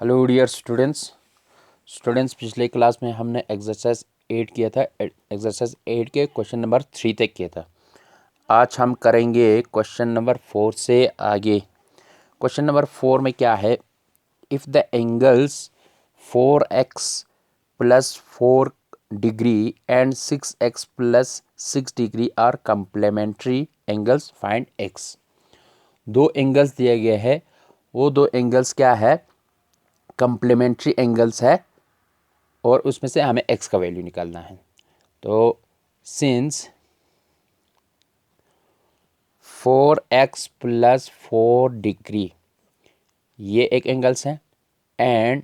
Hello dear students पिछले class में हमने एक्सरसाइज 8 किया था। एक्सरसाइज 8 के क्वेश्चन नंबर 3 तक किया था। आज हम करेंगे क्वेश्चन नंबर 4 से आगे। क्वेश्चन नंबर 4 में क्या है, if the angles 4x plus 4 degree and 6x plus 6 degree are complementary angles, find x। दो एंगल्स दिए गए हैं, वो दो एंगल्स क्या है, कंप्लीमेंट्री एंगल्स है और उसमें से हमें x का वैल्यू निकालना है। तो सिंस 4x प्लस 4 डिग्री ये एक एंगल्स है एंड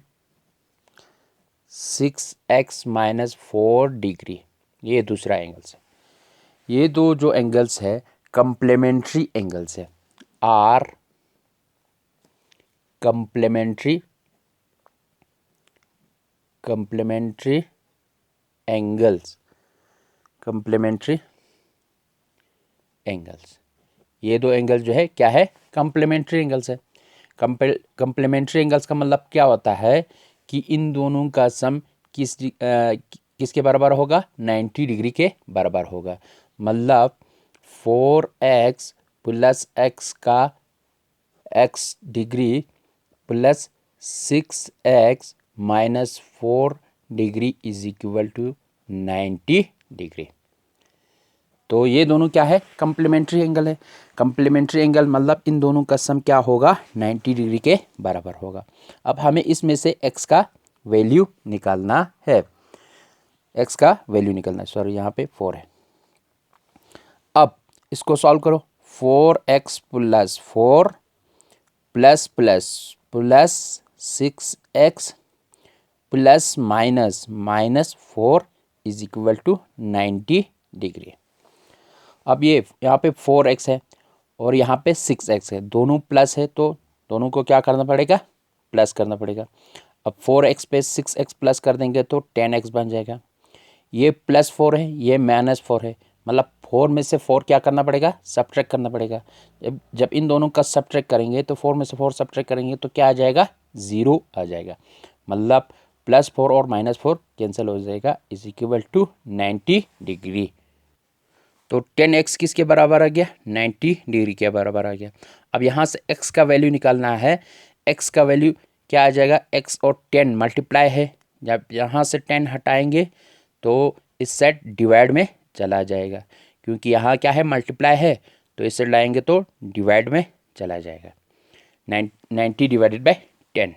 6x माइनस 4 डिग्री ये दूसरा एंगल्स है। ये दो जो एंगल्स है कंप्लीमेंट्री एंगल्स है, आर कंप्लीमेंट्री एंगल्स, ये दो एंगल जो है क्या है, कंप्लीमेंट्री एंगल्स है। कंप्लीमेंट्री एंगल्स का मतलब क्या होता है कि इन दोनों का सम किसके बराबर होगा, 90 डिग्री के बराबर होगा। मतलब 4x प्लस x का x degree plus 6x minus 4 degree is equal to 90 degree. तो ये दोनों क्या है, कंप्लीमेंट्री एंगल है। कंप्लीमेंट्री एंगल मतलब इन दोनों का सम क्या होगा, 90 डिग्री के बराबर होगा। अब हमें इसमें से x का वैल्यू निकालना है, सॉरी यहाँ पे 4 है। अब इसको सॉल्व करो, 4x plus 4 plus plus plus 6x plus minus minus 4 is equal to 90 degree. अब ये यहाँ पे 4x है और यहाँ पे 6x है, दोनों प्लस है तो दोनों को क्या करना पड़ेगा, प्लस करना पड़ेगा। अब 4x पे 6x प्लस कर देंगे तो 10x बन जाएगा। ये प्लस 4 है, ये माइनस 4 है, मतलब 4 में से 4 क्या करना पड़ेगा, सब्ट्रैक्ट करना पड़ेगा। जब इन दोनों का सब्ट्रैक्ट करेंगे तो 4 में से 4 सब्ट्रैक्ट करेंगे तो क्या आ जाएगा, 0 आ जाएगा। मतलब +4 और -4 कैंसिल हो जाएगा, इज इक्वल टू 90 डिग्री। तो 10x किसके बराबर आ गया, 90 डिग्री के बराबर आ गया। अब यहाँ से x का वैल्यू निकालना है। x का वैल्यू क्या आ जाएगा, x और 10 मल्टीप्लाई है, जब यहाँ से 10 हटाएंगे तो इस सेट डिवाइड में चला जाएगा, क्योंकि यहाँ क्या है, मल्टीप्लाई है, तो इसे लाएंगे तो डिवाइड में चला जाएगा। 90 डिवाइडेड बाई 10,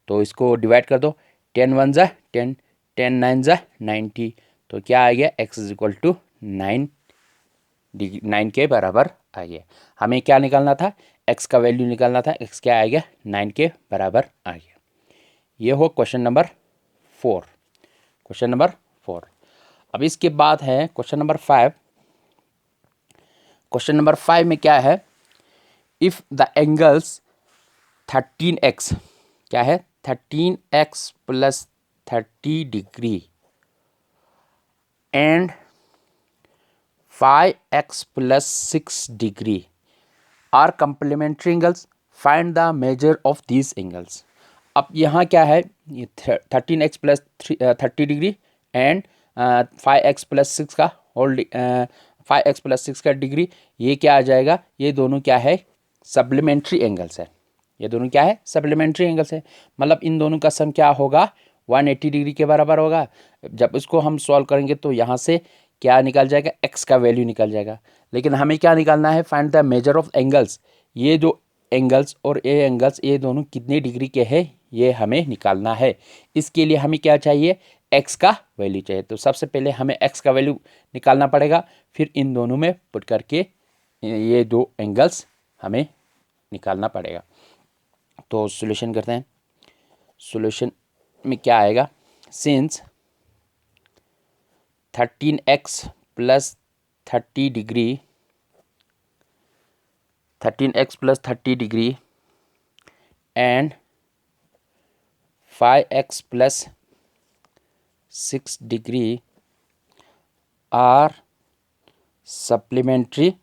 तो इसको डिवाइड कर दो, 10 1 ज़ा 10, 10 9 ज़ा 90, तो क्या आ गया, x इज इक्वल टू 9 के बराबर आ गया। हमें क्या निकालना था, x का वैल्यू निकालना था, x क्या आ गया, 9 के बराबर आ गया। ये हो क्वेश्चन नंबर 4। अब इसके बाद है क्वेश्चन नंबर 5। क्वेश्चन नंबर 5 में क्या है, इफ द एंगल्स 13x, क्या है, 13x plus 30 degree and 5x plus 6 degree are complementary angles, find the measure of these angles. अब यहाँ क्या है, ये 13x plus 30 degree and 5x plus 6 का होल 5x प्लस 6 का डिग्री, ये क्या आ जाएगा, ये दोनों क्या है, सप्लीमेंट्री एंगल्स है। ये दोनों क्या है, सप्लीमेंट्री एंगल्स है। मतलब इन दोनों का सम क्या होगा, 180 डिग्री के बराबर होगा। जब इसको हम सॉल्व करेंगे तो यहाँ से क्या निकल जाएगा, x का वैल्यू निकल जाएगा। लेकिन हमें क्या निकालना है, find the measure of angles. ये जो एंगल्स और ये एंगल्स, ये दोनों कितने डिग्री के हैं, ये हमें निकालना है। इसके लिए हमें क्या चाहिए, x का वैल्यू चाहिए। तो सबसे पहले हमें x का वैल्यू निकालना पड़ेगा, फिर इन दोनों में पुट करके ये दो एंगल्स हमें निकालना पड़ेगा। तो सॉल्यूशन करते हैं। सॉल्यूशन में क्या आएगा, since 13x plus 30 degree 13x plus 30 degree and 5x plus 6 degree are supplementary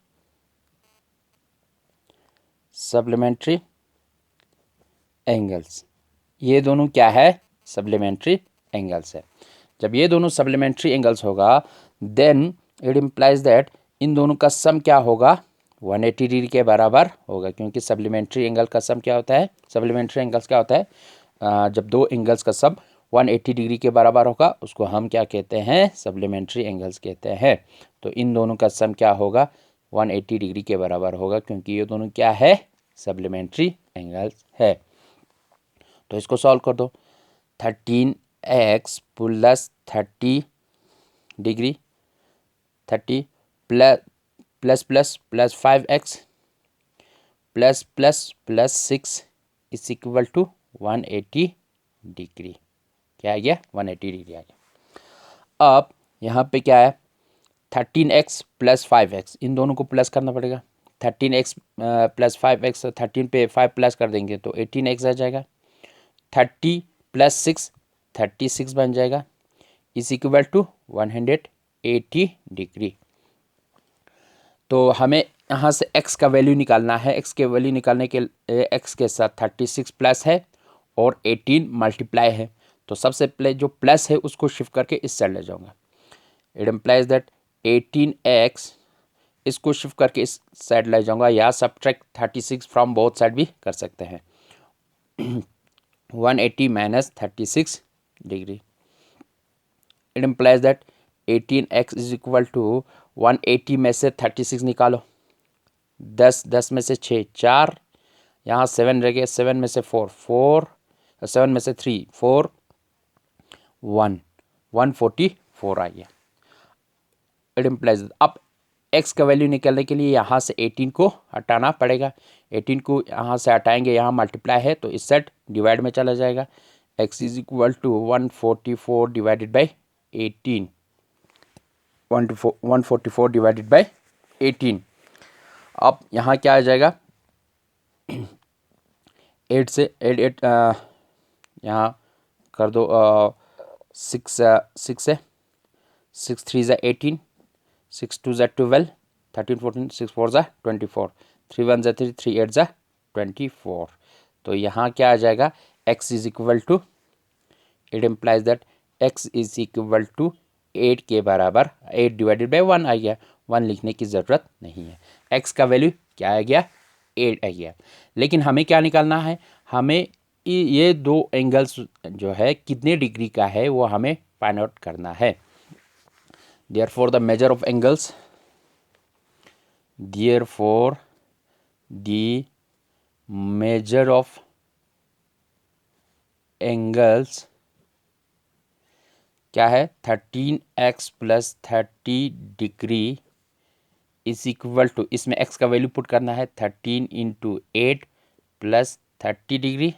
angles. ये दोनों क्या है, सप्लीमेंट्री एंगल्स है। जब ये दोनों सप्लीमेंट्री एंगल्स होगा देन इट इम्प्लाइज दैट इन दोनों का सम क्या होगा, 180 डिग्री के बराबर होगा, क्योंकि सप्लीमेंट्री एंगल का सम क्या होता है, सप्लीमेंट्री एंगल्स क्या होता है, जब दो एंगल्स का सम 180 डिग्री के बराबर होगा उसको हम क्या कहते हैं, सप्लीमेंट्री एंगल्स कहते हैं। तो इन दोनों का सम क्या होगा, 180 डिग्री के बराबर होगा, क्योंकि ये दोनों क्या है, सप्लीमेंट्री एंगल्स है। तो इसको सॉल्व कर दो, 13x plus 30 degree 30 plus 5x plus 6 is equal to 180 degree. क्या आ गया, 180 डिग्री आ गया। अब यहाँ पे क्या है, 13x प्लस 5x, इन दोनों को प्लस करना पड़ेगा। 13x प्लस 5x, 13 पे 5 प्लस कर देंगे तो 18x आ जाएगा। 30 प्लस 6 36 बन जाएगा, इज इक्वल टू 180 डिग्री। तो हमें यहाँ से x का वैल्यू निकालना है। x के वैल्यू निकालने के x के साथ 36 प्लस है और 18 मल्टीप्लाई है, तो सबसे पहले जो प्लस है उसको शिफ्ट करके इस साइड ले जाऊंगा। इट इम्प्लाइज दैट 18x, इसको शिफ्ट करके इस साइड ले जाऊंगा, या सब्ट्रैक्ट 36 फ्रॉम बोथ साइड भी कर सकते हैं। 180 minus 36 degree. It implies that 18x is equal to 180 में से 36 निकालो, 10 में से 6 4, यहाँ 7 रह गए, 7 में से 4 4, 7 में से 3 4, 144 आ गया। इट इम्प्लाइज अब x का वैल्यू निकालने के लिए यहाँ से 18 को हटाना पड़ेगा। 18 को यहाँ से हटाएंगे, यहाँ मल्टीप्लाई है तो इस सेट डिवाइड में चला जाएगा। x is equal to 144 divided by 18, 144 divided by 18। अब यहाँ क्या आ जाएगा, 8 से 8 यहाँ कर दो, 6 है, 6 3 ज़ा 18, 6 2 ज़ा 12, 13 14, 6 4 ज़ा 24, 3 1 ज़ा 3, 3 8 ज़ा 24। तो यहाँ क्या आ जाएगा, x is equal to, it implies that x is equal to 8 के बराबर, 8 डिवाइडेड बाई 1 आ गया, 1 लिखने की ज़रूरत नहीं है। x का वैल्यू क्या आ गया, 8 आ गया। लेकिन हमें क्या निकालना है, हमें ये दो एंगल्स जो है कितने डिग्री का है वो हमें फाइंड आउट करना है। Therefore the measure of angles, therefore the measure of angles क्या है, 13x plus 30 degree is equal to, इसमें x का वैल्यू पुट करना है 13 इंटू 8 प्लस 30 डिग्री,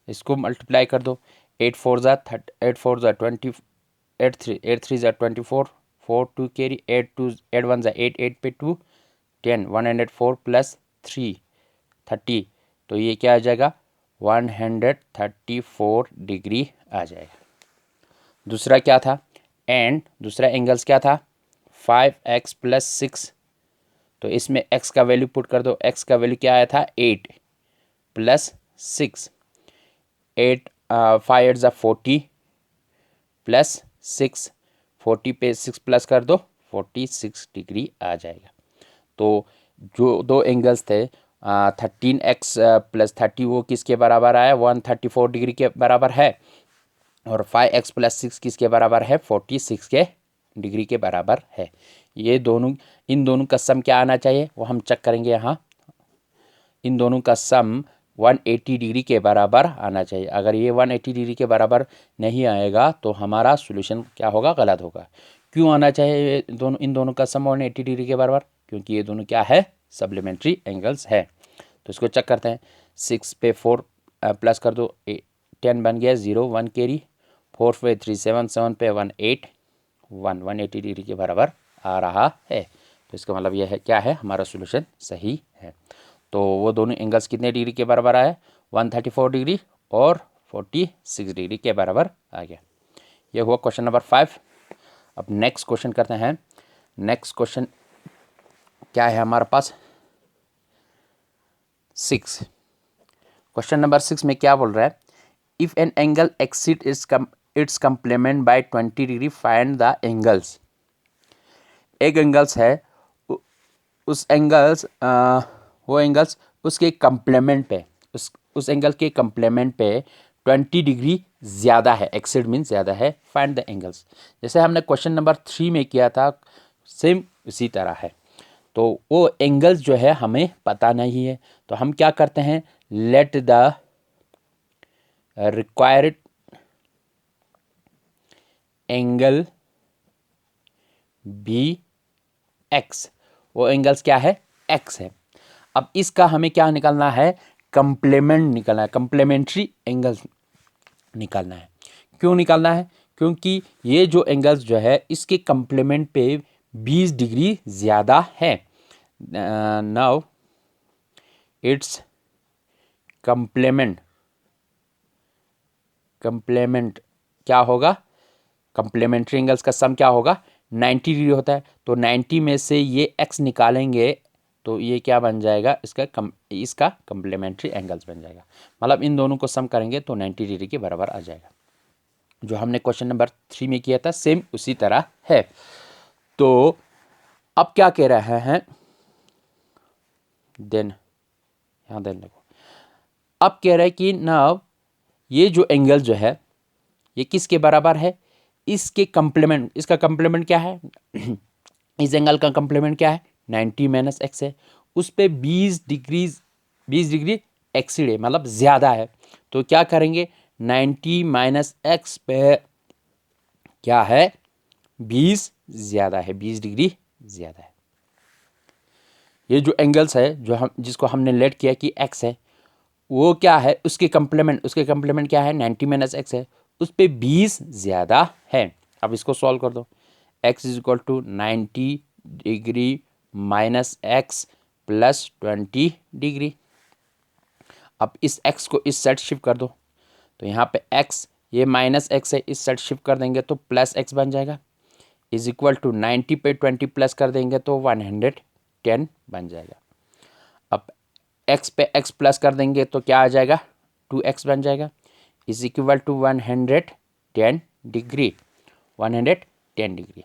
इसको मल्टीप्लाई कर दो, 8 4 ज़ा 20, 8 3 ज़ा 24, 4 2 कैरी, 8 1 ज़ा 8, 8 पे 2 10, 104 प्लस 3 30, तो ये क्या आ जाएगा, 134 डिग्री आ जाएगा। दूसरा क्या था, एंड दूसरा एंगल्स क्या था, 5x प्लस 6, तो इसमें x का वैल्यू पुट कर दो, x का वैल्यू क्या आया था, 8 प्लस 6, 8 5 8 ज़ा 40 प्लस 6, 40 पे 6 प्लस कर दो, 46 डिग्री आ जाएगा। तो जो दो एंगल्स थे 13x प्लस 30 वो किसके बराबर आया, 134 डिग्री के बराबर है, और 5x प्लस 6 किसके बराबर है, 46 के डिग्री के बराबर है। ये दोनों, इन दोनों का सम क्या आना चाहिए वो हम चेक करेंगे। यहाँ इन दोनों का सम 180 डिग्री के बराबर आना चाहिए। अगर ये 180 डिग्री के बराबर नहीं आएगा तो हमारा सॉल्यूशन क्या होगा, गलत होगा। क्यों आना चाहिए इन दोनों का सम 180 डिग्री के बराबर, क्योंकि ये दोनों क्या है, सप्लीमेंट्री एंगल्स है। तो इसको चेक करते हैं, 6 पे 4 प्लस कर दो, 10 बन गया, 0 1 कैरी, 4 पे 3 7, 7 पे 1 8, 180 डिग्री के बराबर आ रहा है। तो इसका मतलब यह है क्या है, हमारा सॉल्यूशन सही है। तो वो दोनों एंगल्स कितने डिग्री के बराबर आए, 134 डिग्री और 46 डिग्री के बराबर आ गया। ये हुआ क्वेश्चन नंबर 5। अब नेक्स्ट क्वेश्चन करते हैं। नेक्स्ट क्वेश्चन क्या है हमारे पास, 6। क्वेश्चन नंबर 6 में क्या बोल रहा है, if an angle exceed its complement by 20 degree find the angles. एक एंगल्स है, उस एंगल्स वो एंगल्स उसके कंप्लीमेंट पे, उस एंगल के कंप्लीमेंट पे 20 डिग्री ज़्यादा है, एक्सीड मीन ज़्यादा है, फाइंड द एंगल्स। जैसे हमने क्वेश्चन नंबर 3 में किया था, सेम उसी तरह है। तो वो एंगल्स जो है हमें पता नहीं है, तो हम क्या करते हैं, let the required angle be x. वो एंगल्स क्या है, एक्स है। अब इसका हमें क्या निकालना है, कंप्लीमेंट निकालना है, कंप्लीमेंट्री एंगल्स निकालना है। क्यों निकालना है, क्योंकि ये जो एंगल्स जो है इसके कंप्लीमेंट पे 20 डिग्री ज़्यादा है। नाउ इट्स कंप्लीमेंट क्या होगा, कंप्लीमेंट्री एंगल्स का सम क्या होगा, 90 डिग्री होता है। तो 90 में से ये x निकालेंगे तो ये क्या बन जाएगा, इसका कंप्लीमेंट्री एंगल्स बन जाएगा। मतलब इन दोनों को सम करेंगे तो 90 डिग्री के बराबर आ जाएगा। जो हमने क्वेश्चन नंबर 3 में किया था सेम उसी तरह है। तो अब क्या कह रहे हैं, देन यहाँ देन देखो, अब कह रहे हैं कि नाउ ये जो एंगल जो है ये किसके बराबर है, इसके कंप्लीमेंट, इसका कंप्लीमेंट क्या है इस एंगल का कंप्लीमेंट क्या है, 90 माइनस एक्स है। उस पे 20 डिग्री एक्सीड है, मतलब ज़्यादा है। तो क्या करेंगे, 90 माइनस एक्स पे क्या है, 20 ज़्यादा है, 20 डिग्री ज़्यादा है। ये जो एंगल्स है जो हम जिसको हमने लेट किया कि एक्स है, वो क्या है, उसके कंप्लीमेंट क्या है, 90 माइनस एक्स है, उस पे 20 ज़्यादा है। अब इसको सॉल्व कर दो, x is equal to 90 degree minus x plus 20 degree. अब इस x को इस साइड शिफ्ट कर दो, तो यहाँ पे x, ये माइनस एक्स है, इस साइड शिफ्ट कर देंगे तो प्लस एक्स बन जाएगा, इज इक्वल टू 90 पे 20 प्लस कर देंगे तो 110 बन जाएगा। अब x पे x प्लस कर देंगे तो क्या आ जाएगा, 2x बन जाएगा, is equal to 110 degree, 110 degree.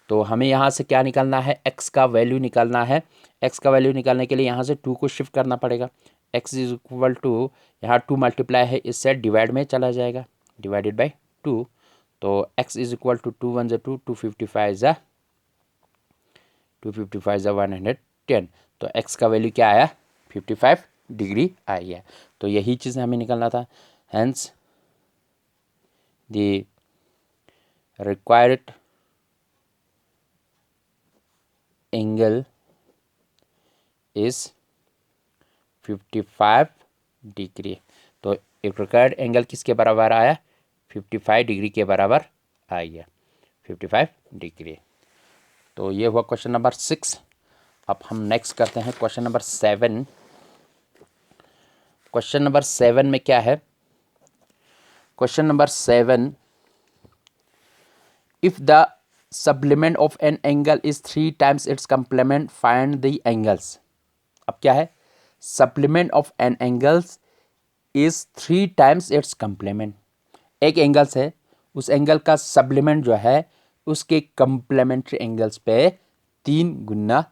तो हमें यहाँ से क्या निकालना है, x का वैल्यू निकालना है। x का वैल्यू निकालने के लिए यहाँ से 2 को शिफ्ट करना पड़ेगा। x इज इक्वल टू, यहाँ 2 मल्टीप्लाई है, इससे डिवाइड में चला जाएगा, डिवाइडेड बाई 2। तो x इज इक्वल टू 2 1 2, 255 ज़ा 110। तो x का वैल्यू क्या आया, 55 डिग्री आई है। तो यही चीज़ हमें निकालना था। Hence the required angle is 55 degree. तो एक रिक्वायर्ड एंगल किसके बराबर आया, 55 डिग्री के बराबर आ गया, 55 डिग्री। तो ये हुआ क्वेश्चन नंबर 6। अब हम नेक्स्ट करते हैं क्वेश्चन नंबर 7। क्वेश्चन नंबर 7 में क्या है, question number 7, if the supplement of an angle is 3 times its complement find the angles. अब क्या है, supplement of an angles is 3 times its complement. एक एंगल्स है, उस एंगल का सप्लीमेंट जो है उसके कंप्लीमेंट्री एंगल्स पे 3 गुना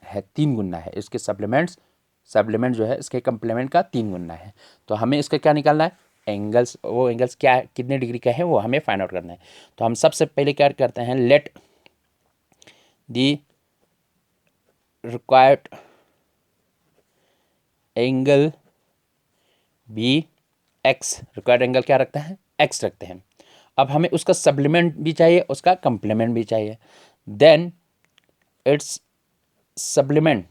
है, 3 गुना है। इसके सप्लीमेंट जो है इसके कंप्लीमेंट का 3 गुना है। तो हमें इसका क्या निकालना है, एंगल्स, वो एंगल्स क्या है, कितने डिग्री का है वो हमें फाइंड आउट करना है। तो हम सबसे पहले क्या करते हैं, let the required angle be x. Required angle क्या रखते हैं, एक्स रखते हैं। अब हमें उसका सप्लीमेंट भी चाहिए, उसका कंप्लीमेंट भी चाहिए। देन इट्स सप्लीमेंट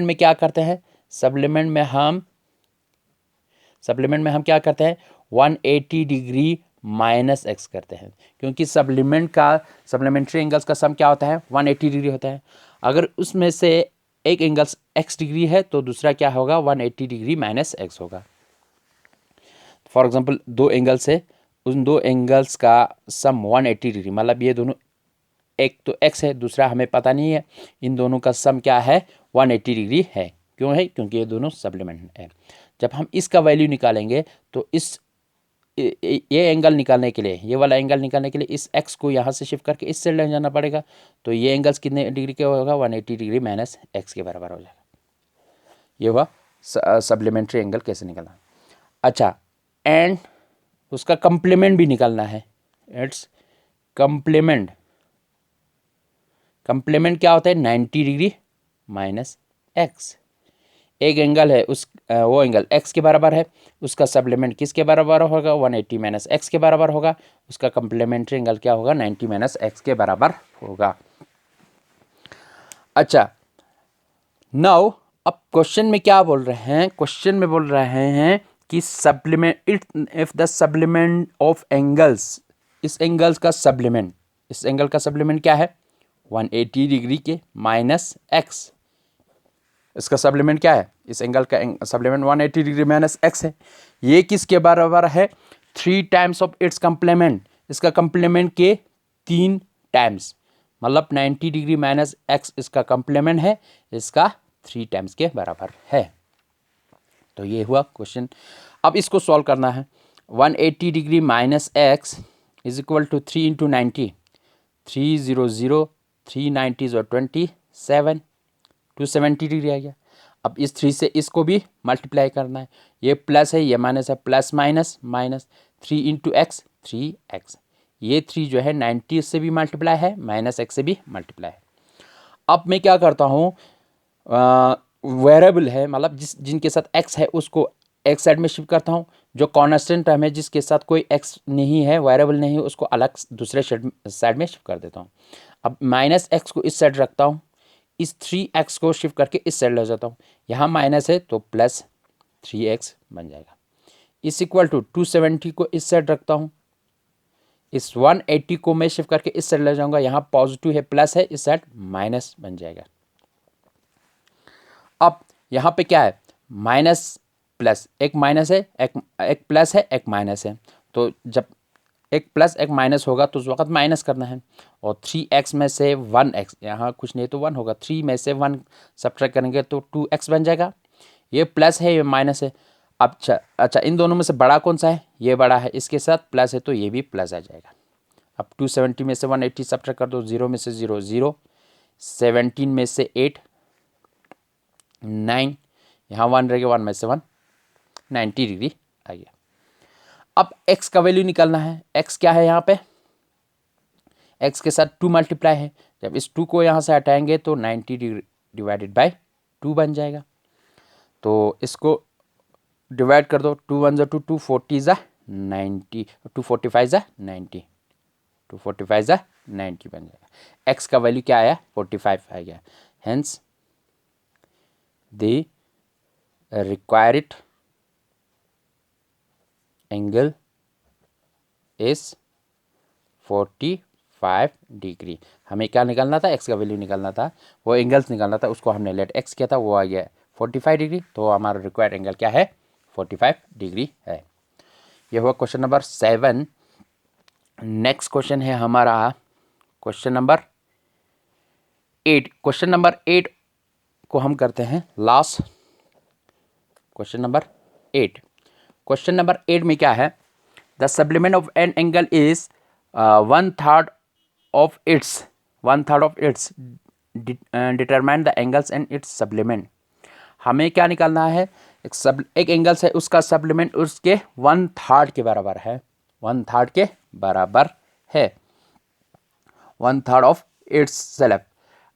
में क्या करते हैं, सप्लीमेंट में हम क्या करते हैं, 180 डिग्री माइनस एक्स करते हैं, क्योंकि सप्लीमेंट्री एंगल्स का सम क्या होता है, 180 डिग्री होता है। अगर उसमें से एक एंगल्स एक्स डिग्री है तो दूसरा क्या होगा, 180 डिग्री माइनस एक्स होगा। फॉर एग्जांपल 2 एंगल्स है, उन 2 एंगल्स का सम 180 डिग्री, मतलब ये दोनों, एक तो एक्स है दूसरा हमें पता नहीं है, इन दोनों का सम क्या है, 180 डिग्री है। क्यों है? क्योंकि ये दोनों सप्लीमेंट है। जब हम इसका वैल्यू निकालेंगे तो ये एंगल निकालने के लिए, ये वाला एंगल निकालने के लिए इस x को यहाँ से शिफ्ट करके इस साइड ले जाना पड़ेगा। तो ये एंगल्स कितने डिग्री के होगा? 180 डिग्री माइनस x के बराबर हो जाएगा। ये हुआ सप्लीमेंट्री एंगल कैसे निकालना। अच्छा, एंड उसका कंप्लीमेंट भी निकालना है। इट्स कंप्लीमेंट क्या होता है? 90 डिग्री माइनस x। एक एंगल है वो एंगल x के बराबर है, उसका सप्लीमेंट किसके बराबर होगा? 180 माइनस x के बराबर होगा। उसका कंप्लीमेंट्री एंगल क्या होगा? 90 माइनस x के बराबर होगा। अच्छा, नाउ अब क्वेश्चन में क्या बोल रहे हैं? क्वेश्चन में बोल रहे हैं कि supplement if the supplement of angles, इस एंगल्स का सप्लीमेंट, इस एंगल का सप्लीमेंट क्या है? 180 डिग्री के माइनस x। इसका सप्लीमेंट क्या है? इस एंगल का सप्लीमेंट 180 डिग्री माइनस x है। ये किसके बराबर है? 3 टाइम्स ऑफ इट्स कंप्लीमेंट। इसका कंप्लीमेंट के 3 टाइम्स, मतलब 90 डिग्री माइनस x इसका कंप्लीमेंट है, इसका 3 टाइम्स के बराबर है। तो ये हुआ क्वेश्चन। अब इसको सॉल्व करना है। 180 degree minus x is equal to 3 into 90, 300, 390 और 27, 270 डिग्री आ गया। अब इस 3 से इसको भी मल्टीप्लाई करना है। ये प्लस है, ये माइनस है, plus minus minus 3 into x, 3x। ये 3 जो है 90 से भी मल्टीप्लाई है, माइनस x से भी मल्टीप्लाई है। अब मैं क्या करता हूँ, वेरिएबल है, मतलब जिनके साथ x है उसको एक साइड में शिफ्ट करता हूँ। जो कांस्टेंट टर्म है जिसके साथ कोई x नहीं है, वेरिएबल नहीं है, उसको अलग दूसरे साइड में शिफ्ट कर देता हूँ। अब माइनस x को इस साइड रखता हूँ, इस 3x को शिफ्ट करके इस साइड ले जाता हूँ। यहाँ माइनस है तो प्लस 3x बन जाएगा। इस इक्वल टू 270 को इस साइड रखता हूँ, इस 180 को मैं शिफ्ट करके इस साइड ले जाऊँगा। यहाँ पॉजिटिव है, प्लस है, इस साइड माइनस बन जाएगा। अब यहाँ पे क्या है? माइनस प्लस, एक माइनस है, एक प्लस है, एक माइनस है। तो जब एक प्लस एक माइनस होगा तो उस वक्त माइनस करना है। और 3x में से 1x, यहाँ कुछ नहीं तो 1 होगा, 3 में से 1 सब्ट्रैक्ट करेंगे तो 2x बन जाएगा। ये प्लस है, ये माइनस है। अच्छा, इन दोनों में से बड़ा कौन सा है? ये बड़ा है, इसके साथ प्लस है तो ये भी प्लस आ जाएगा। अब 270 में से 180 सब्ट्रैक्ट कर दो, 0 में से 0 0, 17 में से 8 9, यहाँ 1 रहेगा, 1 में से 1, 90 डिग्री आ गया। अब x का वैल्यू निकालना है। x क्या है? यहाँ पे x के साथ 2 मल्टीप्लाई है। जब इस 2 को यहाँ से हटाएंगे तो 90 डिवाइडेड बाय 2 बन जाएगा। तो इसको डिवाइड कर दो, 2 1 2, 240 ज़ा 90, 245 ज़ा 90, 245 ज़ा 90 बन जाएगा। x का वैल्यू क्या आया? 45 आ गया। Hence the required angle is 45 degree. हमें क्या निकालना था? x का वैल्यू निकालना था, वो एंगल्स निकालना था, उसको हमने लेट x किया था, वो आ गया 45 डिग्री। तो हमारा रिक्वायर्ड एंगल क्या है? 45 डिग्री है। ये हुआ क्वेश्चन नंबर 7। नेक्स्ट क्वेश्चन है हमारा क्वेश्चन नंबर 8। क्वेश्चन नंबर 8 को हम करते हैं last. Question number 8। Question number 8 में क्या है? The supplement of an angle is 1/3 of its determine the angles and its supplement. हमें क्या निकालना है? एक एंगल्स है, उसका सप्लीमेंट उसके 1/3 के बराबर है, 1/3 के बराबर है, 1/3 ऑफ इट्स सेल्फ।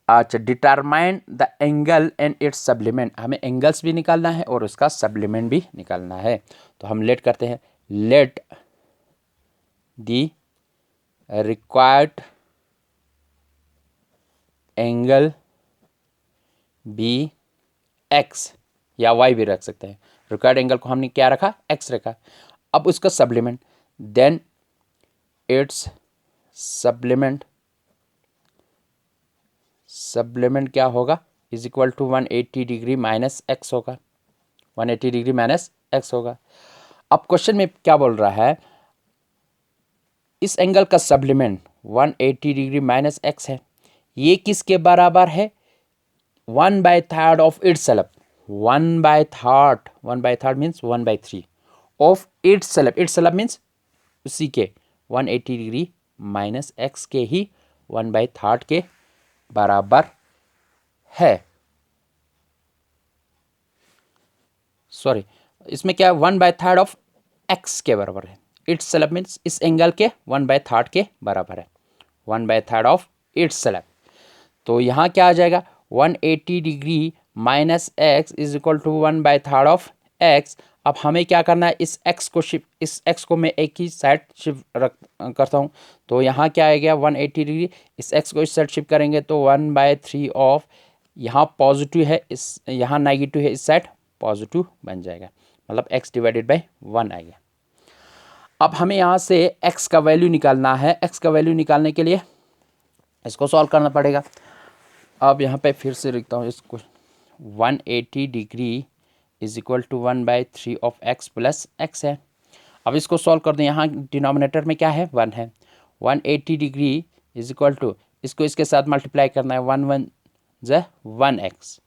अच्छा, determine the angle and its supplement. हमें एंगल्स भी निकालना है और उसका सप्लीमेंट भी निकालना है। तो हम लेट करते हैं, let the required angle be x, या वाई भी रख सकते हैं। रिक्वायर्ड एंगल को हमने क्या रखा? एक्स रखा। अब उसका सप्लीमेंट, देन इट्स सप्लीमेंट क्या होगा? Is equal to 180 degree minus x होगा, 180 डिग्री माइनस एक्स होगा। अब क्वेश्चन में क्या बोल रहा है? इस एंगल का सप्लीमेंट 180 डिग्री माइनस एक्स है, ये किसके बराबर है? 1/3 of its self. 1/3, 1/3 means 1/3 of its slab, it's slab means उसी के 180 डिग्री माइनस एक्स के ही 1/3 के बराबर है। सॉरी, इसमें क्या 1/3 ऑफ एक्स के बराबर है। इट्स स्लैब मीन्स इस एंगल के 1/3 के बराबर है, 1/3 ऑफ इट्स स्लैब। तो यहाँ क्या आ जाएगा 180 degree minus x is equal to 1/3 of x. अब हमें क्या करना है, इस एक्स को शिफ्ट, इस एक्स को मैं एक ही साइड शिफ्ट करता हूँ। तो यहाँ क्या आ गया 180 डिग्री, इस एक्स को इस साइड शिफ्ट करेंगे तो 1/3 ऑफ, यहाँ पॉजिटिव है, इस यहाँ नेगेटिव है, इस साइड पॉजिटिव बन जाएगा, मतलब x डिवाइडेड बाई 1 आ गया। अब हमें यहाँ से x का वैल्यू निकालना है। x का वैल्यू निकालने के लिए इसको सॉल्व करना पड़ेगा। अब यहाँ पे फिर से लिखता हूँ इसको, 180 degree is equal to 1/3 of x plus x है। अब इसको सॉल्व कर दें, यहाँ डिनोमिनेटर में क्या है 1 है। 180 डिग्री इज इक्वल टू, इसको इसके साथ मल्टीप्लाई करना है, 1 1 ज़ 1x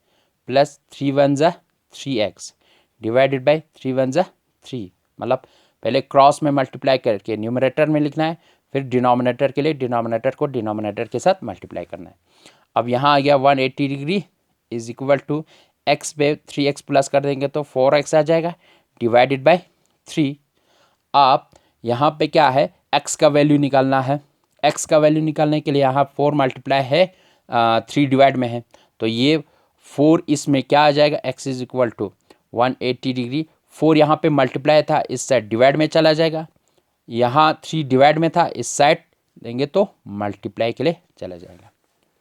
प्लस 3 1 ज़ 3x डिवाइडेड बाई 3 1 ज़ 3, मतलब पहले क्रॉस में मल्टीप्लाई करके न्यूमरेटर में लिखना है, फिर डिनोमिनेटर के लिए डिनोमिनेटर को डिनोमिनेटर के साथ मल्टीप्लाई करना है। अब यहाँ आ गया 180 degree is equal to x पे 3x प्लस कर देंगे तो 4x आ जाएगा डिवाइडेड बाई 3। आप यहाँ पे क्या है x का वैल्यू निकालना है। x का वैल्यू निकालने के लिए यहाँ 4 मल्टीप्लाई है 3 डिवाइड में है, तो ये 4 इसमें क्या आ जाएगा, x is equal to 180 degree, 4 यहाँ पे मल्टीप्लाई था, इस साइड डिवाइड में चला जाएगा, यहाँ 3 डिवाइड में था, इस साइड देंगे तो मल्टीप्लाई के लिए चला जाएगा,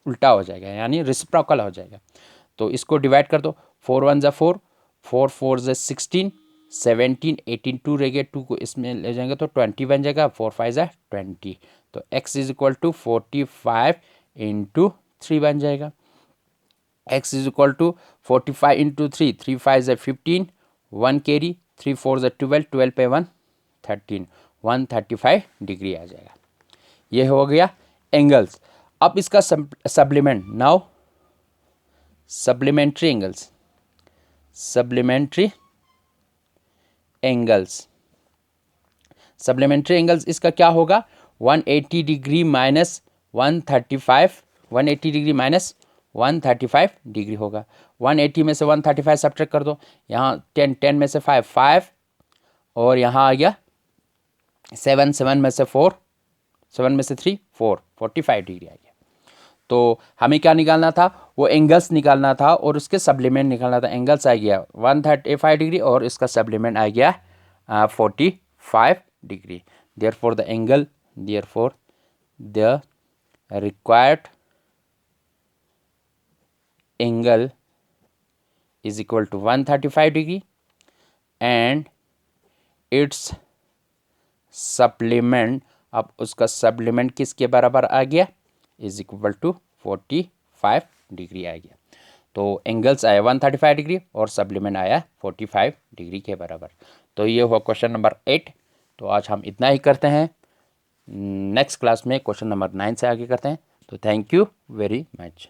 उल्टा हो जाएगा, यानी रेसिप्रोकल हो जाएगा। तो इसको डिवाइड कर दो, 4 1 ज़ा 4, 4 4 ज़ा 16, 17 18 2 रह गया, 2 को इसमें ले जाएंगे तो 20 बन जाएगा, 4 5 ज़ा 20, तो x is equal to 45 into 3 बन जाएगा। x is equal to 45 into 3, 3 5 ज़ा 15, 1 कैरी, 3 4 ज़ा 12, 12 पे 1 13, 135 डिग्री आ जाएगा। ये हो गया एंगल्स। अब इसका supplement, now supplementary angles, supplementary angles, supplementary angles इसका क्या होगा 180 degree minus 135, 180 degree minus 135 degree होगा। 180 में से 135 सब्ट्रैक्ट कर दो, यहाँ 10 10 में से 5 5, और यहाँ आ गया 7 7 में से 4, 7 में से 3 4, 45 डिग्री आ गया। तो हमें क्या निकालना था, वो एंगल्स निकालना था और उसके सप्लीमेंट निकालना था। एंगल्स आ गया 135 डिग्री और इसका सप्लीमेंट आ गया 45 degree. Therefore the angle, therefore the required angle is equal to 135 degree and its supplement, अब उसका सप्लीमेंट किसके बराबर आ गया, इज इक्वल टू 45 डिग्री आ गया। तो एंगल्स आया 135 डिग्री और सप्लीमेंट आया 45 डिग्री के बराबर। तो ये हुआ क्वेश्चन नंबर 8। तो आज हम इतना ही करते हैं, नेक्स्ट क्लास में क्वेश्चन नंबर 9 से आगे करते हैं। तो थैंक यू वेरी मच।